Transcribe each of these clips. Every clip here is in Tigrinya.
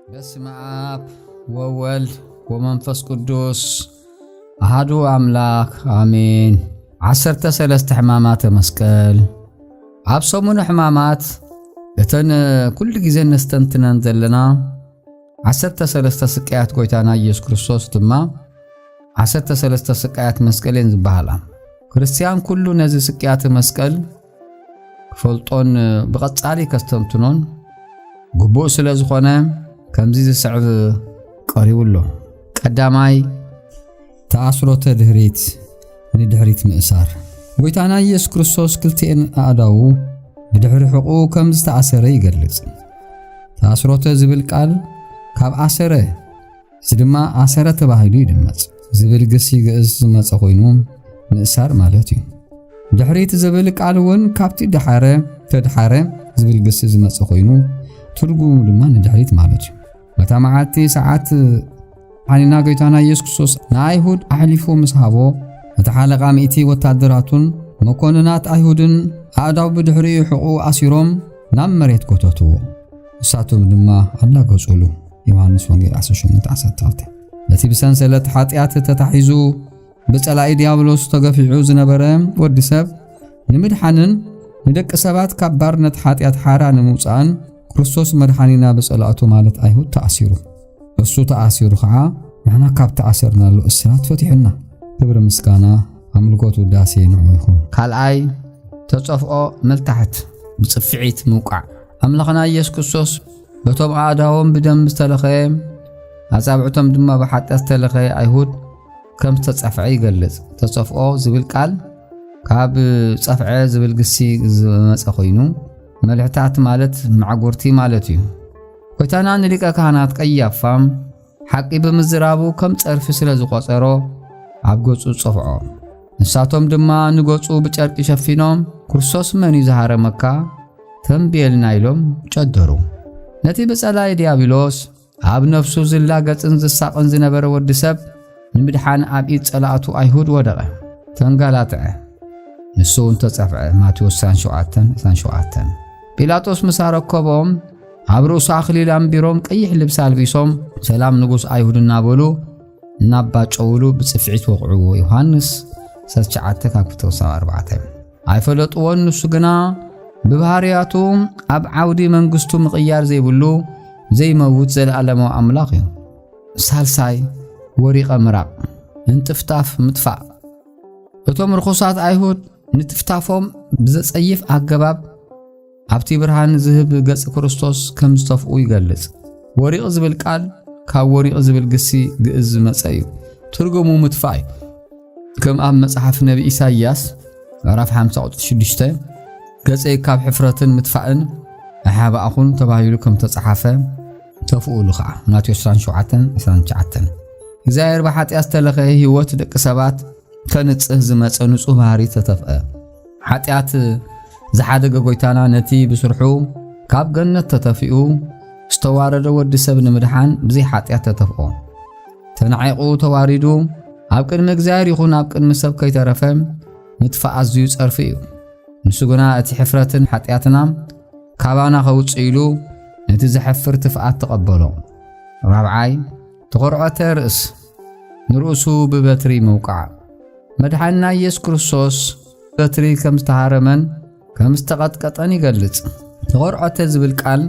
በስመ አብ ወወልድ ወመንፈስ ቅዱስ አሐዱ አምላክ አሜን። 13 ሕማማተ መስቀል ኣብ ሰሙነ ሕማማት እተን ኩሉ ግዜ ነስተንትነን ዘለና 13 ስቃያት ጎይታና ኢየሱስ ክርስቶስ ድማ 13 ስቃያት መስቀልን ዝበሃላ ክርስቲያን ኩሉ ነዚ ስቃያት መስቀል ክፈልጦን ብቐጻሊ ከስተምትኖን ግቡእ ስለ ዝኾነ ከምዚ ዝስዕብ ቀሪቡሎ ቀዳማይ ተኣስሮተ ድህሪት ንድሕሪት ምእሳር ጎይታና ኢየሱስ ክርስቶስ ክልቲአን ኣእዳው ብድሕሪ ሕቁ ከም ዝተኣሰረ ይገልጽ። ተኣስሮተ ዝብል ቃል ካብ ኣሰረ ድማ ኣሰረ ተባሂሉ ይድመጽ ዝብል ግሲ ግእዝ ዝመጸ ኮይኑ ምእሳር ማለት እዩ። ድሕሪት ዝብል ቃል እውን ካብቲ ድሓረ ተድሓረ ዝብል ግሲ ዝመጸ ኮይኑ ትርጉሙ ድማ ንድሕሪት ማለት እዩ። በታማዓቲ ሰዓት ሓኒና ጎይታና ኢየሱስ ክርስቶስ ንኣይሁድ ኣሕሊፉ ምስ ሃቦ እቲ ሓለቓ ሚእቲ ወታደራቱን መኮንናት ኣይሁድን ኣእዳው ብድሕሪኡ ሕቁ ኣሲሮም ናብ መሬት ጎተትዎ። እሳቶም ድማ ኣላገጹሉ። ዮሐንስ ወንጌል 18:12 እቲ ብሰንሰለት ኃጢአት ተታሒዙ ብጸላኢ ዲያብሎስ ተገፊዑ ዝነበረ ወዲ ሰብ ንምድሓንን ንደቂ ሰባት ካብ ባርነት ኃጢአት ሓራ ንምውፃእን ክርስቶስ መድሓኒና በጸላእቱ ማለት ኣይሁድ ተኣሲሩ እሱ ተኣሲሩ ከዓ ንሕና ካብ ተኣሰርናሉ እስራት ፈቲሕና። ክብሪ ምስጋና ኣምልኮት ውዳሴ ንዑ ይኹን። ካልኣይ ተጸፍኦ መልታሕት ብጽፍዒት ምውቃዕ ኣምላኽና ኢየሱስ ክርስቶስ በቶም ኣእዳዎም ብደም ዝተለኸየ ኣጻብዕቶም ድማ ብሓጢአት ዝተለኸየ ኣይሁድ ከም ተጸፍዐ ይገልጽ። ተጸፍኦ ዝብል ቃል ካብ ጸፍዐ ዝብል ግሲ ዝመጸ ኮይኑ መልሕታት ማለት ማዕጎርቲ ማለት እዩ። ጎይታና ንሊቀ ካህናት ቀያፋ ሓቂ ብምዝራቡ ከም ጸርፊ ስለ ዝቆጸሮ ኣብ ገጹ ጸፍዖ። ንሳቶም ድማ ንገጹ ብጨርቂ ሸፊኖም ክርስቶስ መን እዩ ዝሃረመካ ተንቤልና ኢሎም ጨደሩ። ነቲ ብጸላይ ዲያብሎስ ኣብ ነፍሱ ዝላገጽን ዝሳቕን ዝነበረ ወዲ ሰብ ንምድሓን ኣብ ኢድ ጸላእቱ ኣይሁድ ወደቐ፣ ተንጋላትዐ፣ ንሱ እውን ተጸፍዐ። ማቴዎስ 7:27 ጲላጦስ ምስ ረከቦም ኣብ ርእሱ ኣኽሊል ኣንቢሮም ቀይሕ ልብሲ ኣልቢሶም ሰላም ንጉስ ኣይሁድ እናበሉ እናባጨውሉ ብጽፍዒት ወቕዕዎ። ዮሐንስ 9:4 ኣይፈለጥዎን። ንሱ ግና ብባህርያቱ ኣብ ዓውዲ መንግስቱ ምቕያር ዘይብሉ ዘይመውት ዘለዓለማዊ ኣምላኽ እዩ። ሳልሳይ ወሪቐ ምራቕ እንጥፍታፍ ምጥፋእ እቶም ርኩሳት ኣይሁድ ንጥፍታፎም ብዘጸይፍ ኣገባብ ኣብቲ ብርሃን ዝህብ ገጽ ክርስቶስ ከም ዝተፍኡ ይገልጽ። ወሪቕ ዝብል ቃል ካብ ወሪቕ ዝብል ግሲ ግእዝ ዝመጸ እዩ። ትርጉሙ ምጥፋእ እዩ። ከም ኣብ መጽሓፍ ነቢ ኢሳይያስ ምዕራፍ 50:6 ገጸይ ካብ ሕፍረትን ምጥፋእን ኣሓባእኹን ተባሂሉ ከም ተጻሓፈ ተፍኡሉ ከዓ ማቴዎስ 27:29 እግዚአብሔር ብሓጢአት ዝተለኸየ ህይወት ደቂ ሰባት ከንጽህ ዝመጸ ንጹህ ባህሪ ተተፍአ። ኃጢአት ዝሓደገ ጎይታና ነቲ ብስርሑ ካብ ገነት ተተፊኡ ዝተዋረደ ወዲ ሰብ ንምድሓን ብዘይ ኃጢአት ተተፍኦ ተናዒቑ ተዋሪዱ ኣብ ቅድሚ እግዚአብሔር ይኹን ኣብ ቅድሚ ሰብ ከይተረፈ ምጥፋእ ኣዝዩ ጸርፊ እዩ። ንሱ ግና እቲ ሕፍረትን ኃጢአትና ካባና ከውፅእ ኢሉ ነቲ ዘሕፍር ትፍኣት ተቐበሎ። ራብዓይ ተቖርዖተ ርእስ ንርእሱ ብበትሪ መውቃዕ መድሓኒና ኢየሱስ ክርስቶስ በትሪ ከም ዝተሃረመን ከም ዝተቐጥቀጠን ይገልጽ። ተቖርዖተ ዝብል ቃል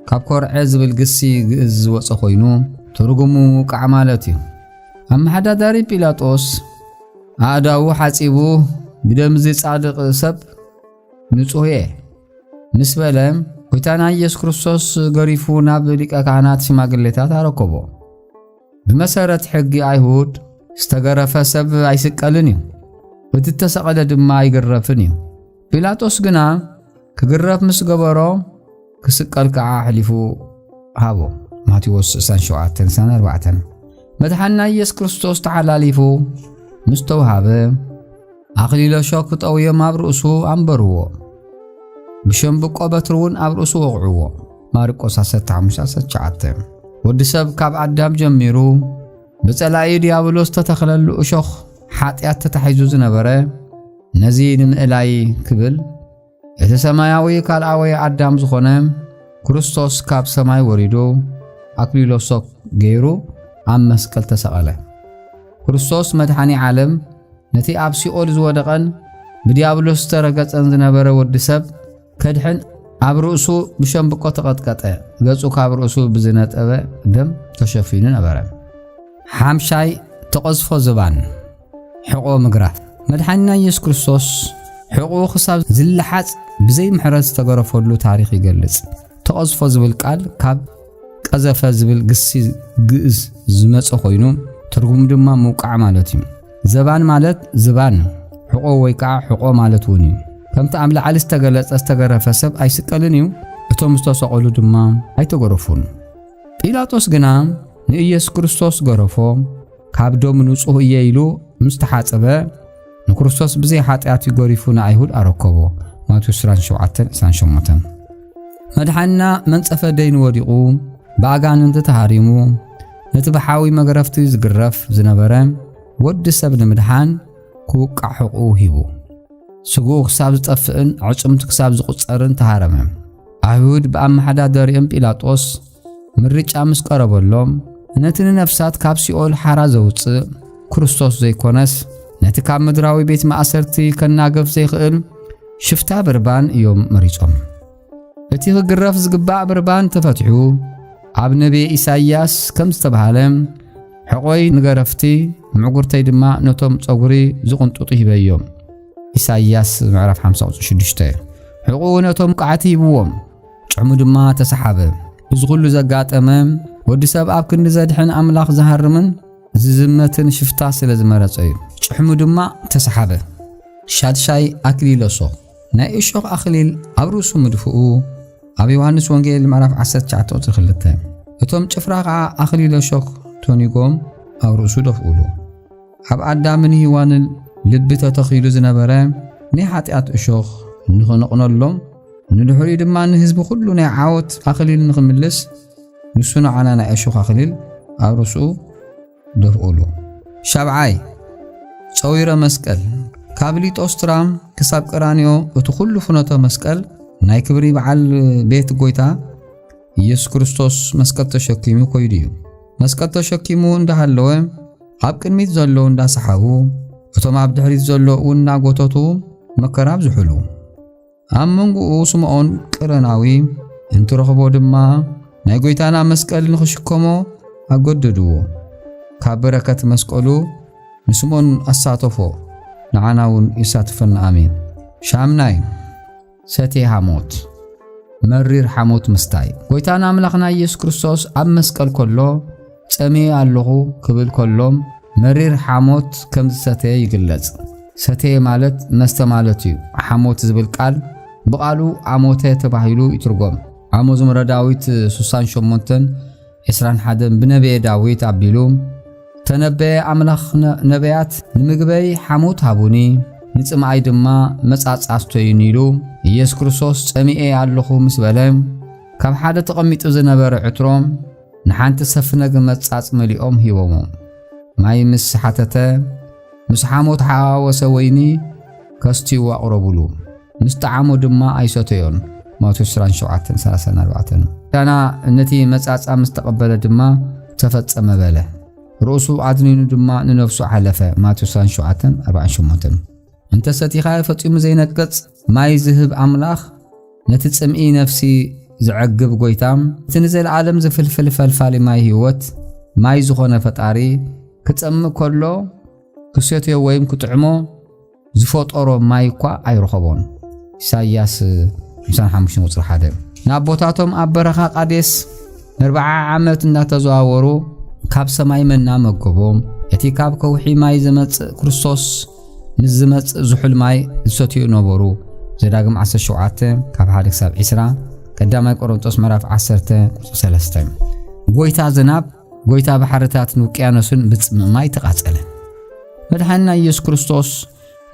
ካብ ኮርዐ ዝብል ግሲ ግእዝ ዝወፀ ኮይኑ ትርጉሙ ውቃዕ ማለት እዩ። ኣመሓዳዳሪ ጲላጦስ ኣእዳው ሓጺቡ ብደም ጻድቕ ሰብ ንጹህ እየ ምስ በለ ጎይታና ኢየሱስ ክርስቶስ ገሪፉ ናብ ሊቀ ካህናት ሽማግሌታት ኣረከቦ። ብመሰረት ሕጊ ኣይሁድ ዝተገረፈ ሰብ ኣይስቀልን እዩ፣ እቲ ተሰቐለ ድማ ኣይግረፍን እዩ። ጲላጦስ ግና ክግረፍ ምስ ገበሮ ክስቀል ከዓ ኣሕሊፉ ሃቦ። ማቴዎስ 27:4 መድሓኒና ኢየሱስ ክርስቶስ ተሓላሊፉ ምስ ተውሃበ ኣኽሊለ ሾክ ጠውዮም ኣብ ርእሱ ኣንበርዎ፣ ብሸምብቆ በትሪ እውን ኣብ ርእሱ ወቕዕዎ። ማርቆስ 15:9 ወዲ ሰብ ካብ ኣዳም ጀሚሩ ብጸላኢ ዲያብሎስ ተተኽለሉ እሾኽ ኃጢአት ተታሒዙ ዝነበረ ነዚ ንምእላይ ክብል እቲ ሰማያዊ ካልኣዊ ኣዳም ዝኾነ ክርስቶስ ካብ ሰማይ ወሪዱ أكليل صق غيرو عم مسكل تسأله ክርስቶስ መድኃኒ ዓለም ነቲ ኣብ ሲኦል ዝወደቐን ብዲያብሎስ ተረገጸ ዝነበረ ወዲ ሰብ ከድሕን ኣብ ርእሱ ብሸምብቆ ተቐጥቀጠ ገጹ ካብ ርእሱ ብዝነጠበ ደም ተሸፊኑ ነበረ ሓምሻይ ተቐዝፎ ዝባን ሕቆ ምግራት መድኃኒና ኢየሱስ ክርስቶስ ሕቆ ክሳብ ዝለሓጽ ብዘይ ምሕረት ዝተገረፈሉ ታሪኽ ይገልጽ ተቐዝፎ ዝብል ቃል ካብ ቀዘፈ ዝብል ግሲ ግእዝ ዝመጽ ኮይኑ ትርጉም ድማ ሙቃዕ ማለት እዩ ዘባን ማለት ዝባን ሕቆ ወይ ከዓ ሕቆ ማለት እውን እዩ ከምቲ ኣብ ላዕሊ ዝተገረፈ ሰብ ኣይስቀልን እዩ እቶም ዝተሰቀሉ ድማ ኣይተገረፉን ጲላጦስ ግና ንኢየሱስ ክርስቶስ ገረፎ ካብ ዶም ንጹህ እየ ኢሉ ምስተሓጸበ ንክርስቶስ ብዘይ ኃጢአት ይገሪፉ ንኣይሁድ ኣረከቦ ማቴዎስ 27:28 መድኃኒና መንጸፈ ደይን ወዲቑ በኣጋንንቲ ተሃሪሙ ነቲ በሓዊ መገረፍቲ ዝግረፍ ዝነበረ ወዲ ሰብ ንምድሓን ክውቃዕ ሕቁ ሂቡ ስጉኡ ክሳብ ዝጠፍእን ዕጭምቲ ክሳብ ዝቁጸርን ተሃረመ ኣይሁድ ብኣመሓዳደሪኦም ጲላጦስ ምርጫ ምስ ቀረበሎም ነቲ ንነፍሳት ካብ ሲኦል ሓራ ዘውፅእ ክርስቶስ ዘይኮነስ ነቲ ካብ ምድራዊ ቤት ማእሰርቲ ከናገፍ ዘይኽእል ሽፍታ ብርባን እዮም መሪጾም እቲ ክግረፍ ዝግባእ ብርባን ተፈትሑ ኣብ ነቢይ ኢሳይያስ ከም ዝተባሃለ ሕቆይ ንገረፍቲ ምዕጉርተይ ድማ ነቶም ጸጉሪ ዝቕንጡጡ ሂበዮም ኢሳይያስ ምዕራፍ 56 ሕቁ ነቶም ቃዕቲ ሂብዎም ጭዕሙ ድማ ተሰሓበ እዚ ኩሉ ዘጋጠመ ወዲ ሰብ ኣብ ክንዲ ዘድሕን ኣምላኽ ዝሃርምን ዝዝመትን ሽፍታ ስለ ዝመረጸ እዩ ጭዕሙ ድማ ተሰሓበ ሻድሻይ ኣክሊል ሶኽ ናይ እሾኽ ኣክሊል ኣብ ርእሱ ምድፍኡ ኣብ ዮሐንስ ወንጌል ምዕራፍ 19:2 እቶም ጭፍራ ከዓ ኣክሊል ሾክ ቶኒጎም ኣብ ርእሱ ደፍኡሉ ኣብ ኣዳምን ሔዋንን ልቢ ተተኺሉ ዝነበረ ናይ ኃጢአት እሾኽ ንኽንቕነሎም ንድሕሪ ድማ ንህዝቢ ኩሉ ናይ ዓወት ኣክሊል ንኽምልስ ንሱ ንዓና ናይ እሾኽ ኣክሊል ኣብ ርእሱ ደፍኡሉ ሻብዓይ ጸዊረ መስቀል ካብ ሊጦስትራ ክሳብ ቀራንዮ እቲ ኩሉ ፍኖተ መስቀል ናይ ክብሪ በዓል ቤት ጎይታ ኢየሱስ ክርስቶስ መስቀል ተሸኪሙ ኮይዱ እዩ መስቀል ተሸኪሙ እንዳሃለወ ኣብ ቅድሚት ዘሎ እንዳሰሓቡ እቶም ኣብ ድሕሪት ዘሎ እናጎተቱ መከራብ ዝሕሉ ኣብ መንጎኡ ስምዖን ቅረናዊ እንትረኽቦ ድማ ናይ ጎይታና መስቀል ንኽሽከሞ ኣገደድዎ ካብ በረከት መስቀሉ ንስምዖን ኣሳተፎ ንዓናውን ይሳትፈና ኣሜን ሻምናይ ሰቴ ሓሞት መሪር ሓሞት ምስታይ ጎይታና ኣምላኽና ኢየሱስ ክርስቶስ ኣብ መስቀል ከሎ ጸሜ ኣለኹ ክብል ከሎም መሪር ሓሞት ከም ዝሰተየ ይግለጽ ሰቴ ማለት መስተ ማለት እዩ ሓሞት ዝብል ቃል ብቃሉ ዓሞተ ተባሂሉ ይትርጎም ኣብ መዝሙረ ዳዊት 68:21 ብነቢየ ዳዊት ኣቢሉ ተነበየ ኣምላኽ ነቢያት ንምግበይ ሓሞት ሃቡኒ ንጽማይ ድማ መጻጻስቶይን ኢሉ ኢየሱስ ክርስቶስ ጸሚኤ ኣለኹ ምስ በለ ካብ ሓደ ተቐሚጡ ዝነበረ ዕትሮም ንሓንቲ ሰፍነግ መጻጽ መሊኦም ሂቦሞ ማይ ምስ ሓተተ ምስ ሓሞት ሓዋወሰ ወይኒ ከስትይዎ ኣቕረቡሉ ምስ ጣዕሞ ድማ ኣይሰተዮን ማቴዎስ 27:34 ዳና ነቲ መጻጻ ምስ ተቐበለ ድማ ተፈጸመ በለ ርእሱ ኣድኒኑ ድማ ንነፍሱ ሓለፈ ማቴዎስ 27:48 እንተ ሰቲኻ ፈጺሙ ዘይነቅጽ ማይ ዝህብ ኣምላኽ ነቲ ጽምኢ ነፍሲ ዝዕግብ ጎይታ እቲ ንዘለዓለም ዝፍልፍል ፈልፋሊ ማይ ህይወት ማይ ዝኾነ ፈጣሪ ክጸምእ ከሎ ክሰትዮ ወይም ክጥዕሞ ዝፈጠሮ ማይ እኳ ኣይረኸቦን ኢሳይያስ 55:1 ናብ ቦታቶም ኣብ በረኻ ቃዴስ 40 ዓመት እናተዘዋወሩ ካብ ሰማይ መና መገቦም እቲ ካብ ከውሒ ማይ ዝመጽእ ክርስቶስ ምስ ዝመጽእ ዝሑል ማይ ዝሰትዩ ነበሩ ዘዳግም 17 ካብ 1-20 ቀዳማይ ቆሮንቶስ ምዕራፍ 10:3 ጎይታ ዝናብ ጎይታ ባሕርታት ንውቅያኖስን ብጽምእ ማይ ተቃጸለ መድኃኒና ኢየሱስ ክርስቶስ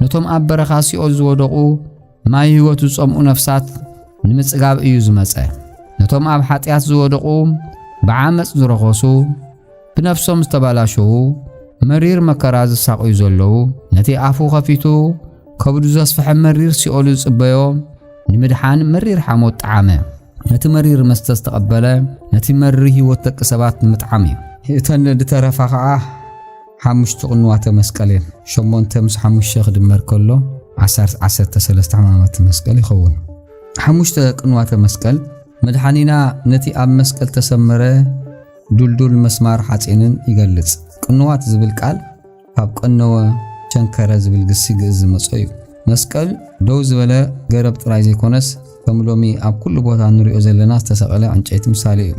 ነቶም ኣብ በረኻ ሲኦል ዝወደቑ ማይ ህይወት ዝጸምኡ ነፍሳት ንምጽጋብ እዩ ዝመጸ ነቶም ኣብ ኃጢአት ዝወደቑ ብዓመጽ ዝረኸሱ ብነፍሶም ዝተባላሸው መሪር መከራ ዝሳቀዩ ዘለዉ ነቲ ኣፉ ኸፊቱ ከብዱ ዘስፈሐ መሪር ሲኦል ዝጽበዮ ንምድሓን መሪር ሓሞት ጣዓመ نتي مرير مستستقبل نتي مري هيوت دق سبات مطعمي እተን ድተረፋ ከዓ 5 ቅንዋተ መስቀልን 8 ምስ 5 ክድመር ከሎ 13 ሕማማት መስቀል ይኸውን 5 ቅንዋተ መስቀል መድኃኒና ነቲ ኣብ መስቀል ተሰመረ ዱልዱል መስማር ሓጺንን ይገልጽ ቅንዋት ዝብል ቃል ካብ ቀነወ ቸንከረ ዝብል ግሲ ግእዝ መጽ እዩ መስቀል ደው ዝበለ ገረብ ጥራይ ዘይኮነስ ከም ሎሚ ኣብ ኩሉ ቦታ ንሪኦ ዘለና ዝተሰቐለ ዕንጨይቲ ምሳሌ እዩ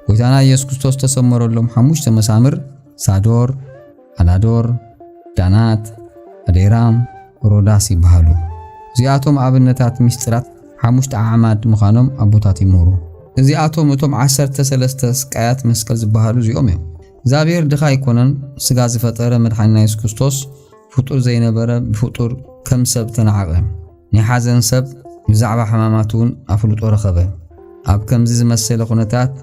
ጎይታና ኢየሱስ ክርስቶስ ተሰመረሎም 5 መሳምር ሳዶር አላዶር ዳናት አዴራም ሮዳስ ይባሃሉ እዚኣቶም ኣብነታት ምስጢራት 5 ኣዕማድ ምዃኖም ኣቦታት ይምሩ እዚኣቶም እቶም 13 ስቃያት መስቀል ዝባሃሉ እዚኦም እዮም እግዚአብሔር ድኻ ይኮነን ስጋ ዝፈጠረ መድኃኒና ኢየሱስ ክርስቶስ ፍጡር ዘይነበረ ፍጡር ከም ሰብ ተናዓቀ ንሓዘን ሰብ ብዛዕባ ሕማማቱን ኣፍልጦ ረኸበ ኣብ ከምዚ ዝመሰለ ኩነታት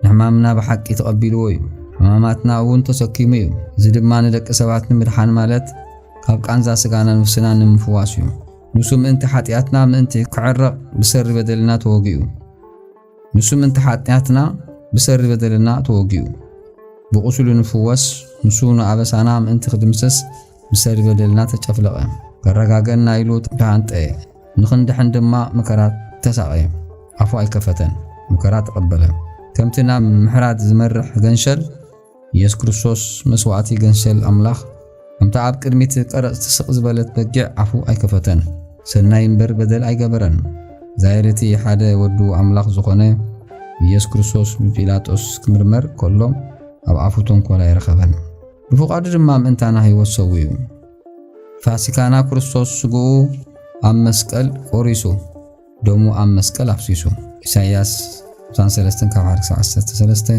ንሕማምና ብሓቂ ተቐቢልዎ እዩ ሕማማትና እውን ተሰኪሙ እዩ እዚ ድማ ንደቂ ሰባት ንምድሓን ማለት ካብ ቃንዛ ስጋና ነፍስና ንምፍዋስ እዩ ንሱ ምእንቲ ሓጢኣትና ምእንቲ ክዕረቕ ብሰሪ በደልና ተወጊኡ ንሱ ምእንቲ ሓጢኣትና ብሰሪ በደልና ተወጊኡ ብቁስሉ ንፍወስ ንሱ ንኣበሳና ምእንቲ ክድምሰስ ብሰሪ በደልና ተጨፍለቐ ከረጋገና ኢሉ ተሃንጠ ንኽንድሕን ድማ መከራት ተሳቐየ ኣፉ ኣይከፈተን መከራት ተቐበለ ከምትና ምሕራት ዝመርሕ ገንሸል ኢየሱስ ክርስቶስ መስዋዕቲ ገንሸል ኣምላኽ ከምታ ኣብ ቅድሚት ቀረጽ ትስቕ ዝበለት በጊዕ ኣፉ ኣይከፈተን ሰናይ እምበር በደል ኣይገበረን ዛይረቲ ሓደ ወዱ ኣምላኽ ዝኾነ ኢየሱስ ክርስቶስ ብጲላጦስ ክምርመር ከሎ ኣብ ኣፉ ተንኮል ኣይረኸበን ብፍቓዱ ድማ ምእንታና ህይወት ሰው እዩ ፋሲካና ክርስቶስ ስጉኡ ኣብ መስቀል ቆሪሱ ደሙ ኣብ መስቀል ኣፍሲሱ ኢሳይያስ 33 ካብ 13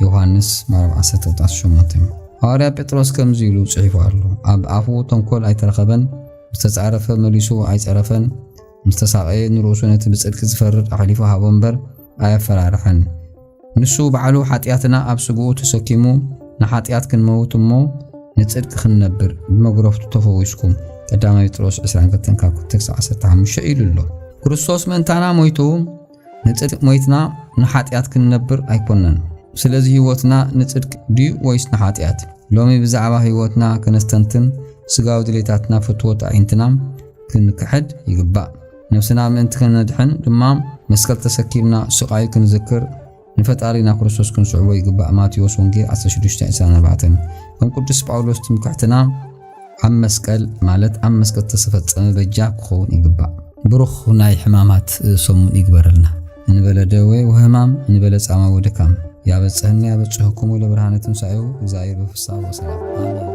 ዮሐንስ 14:18 ሐዋርያ ጴጥሮስ ከምዚ ኢሉ ጽሒፉ ኣሎ ኣብ ኣፉ ተንኮል ኣይተረኸበን ምስተጻረፈ መሊሱ ኣይጸረፈን ምስተሳቀየ ንርእሱ ነቲ ብጽድቂ ዝፈርድ ኣሕሊፉ ሃቦ እምበር ኣየፈራርሐን ንሱ ባዕሉ ሓጢኣትና ኣብ ስጉኡ ተሰኪሙ ንሓጢኣት ክንመውት እሞ ንጽድቂ ክንነብር ብመግረፍቱ ተፈዊስኩም ቀዳማይ ጴጥሮስ 22:15 ኢሉ ኣሎ ክርስቶስ ምእንታና ሞይቱ ንጽድቅ ሞይትና ንሓጢኣት ክንነብር ኣይኮነን ስለዚ ህይወትና ንጽድቅ ድዩ ወይስ ንሓጢኣት ሎሚ ብዛዕባ ህይወትና ከነስተንትን ስጋዊ ድሌታትና ፍትወት ኣዒንትና ክንክሕድ ይግባእ ነፍስና ምእንቲ ክንድሕን ድማ መስቀል ተሰኪምና ስቃይ ክንዝክር ንፈጣሪና ክርስቶስ ክንስዕቦ ይግባእ ማቴዎስ ወንጌል 16:24 ከም ቅዱስ ጳውሎስ ትምክሕትና ኣብ መስቀል ማለት ኣብ መስቀል ተሰፈጸመ በጃ ክኸውን ይግባእ ብሩኽ ናይ ሕማማት ሰሙን ይግበረልና እንበለ ደዌ ወህማም እንበለ ጻማ ወድካም ያበጽሕና ያበጽሕኩም ለብርሃነ ትንሣኤው እግዚአብሔር በፍስሐ ወሰላም አሜን